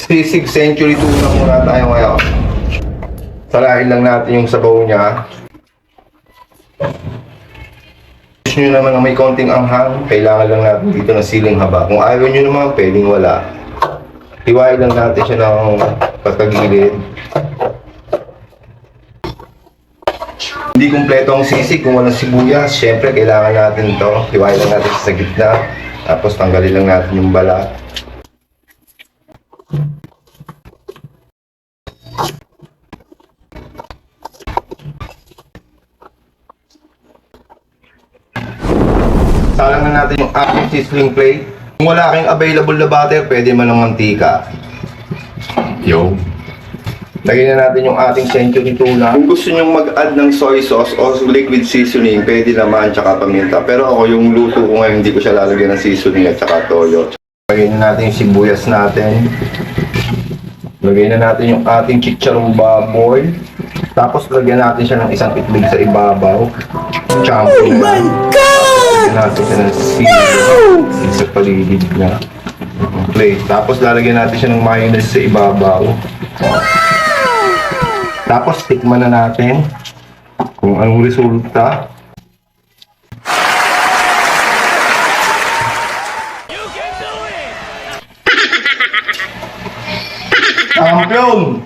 Sisig Century Tuna muna tayo ngayon. Salain lang natin yung sabaw niya. Gusto nyo naman na may konting anghang, kailangan lang natin dito ng siling haba. Kung ayaw nyo naman, pwedeng wala. Hiwain lang natin siya ng pagkagilid. Hindi kumpleto ang sisig kung walang sibuyas. Siyempre, kailangan natin to. Hiwain lang natin sa gitna. Tapos tanggalin lang natin yung balat. Salang na natin yung ating sizzling plate. Kung wala kayong available na butter, pwede man ng mantika. Yo. Lagyan na natin yung ating Century Tuna. Kung gusto nyo mag-add ng soy sauce o liquid seasoning, pwede naman, tsaka paminta. Pero ako yung luto ko ngayon, hindi ko siya lalagyan ng seasoning at tsaka toyo. Lagyan na natin yung sibuyas natin. Lagyan na natin yung ating chicharong baboy. Tapos lagyan natin siya ng isang itlog sa ibabaw. Champo na. Oh my God! Lagyan natin siya ng sili sa paligid niya. Plate. Tapos lalagyan natin siya ng mayonnaise sa ibabaw. Tapos tikman na natin kung anong resulta. Champion!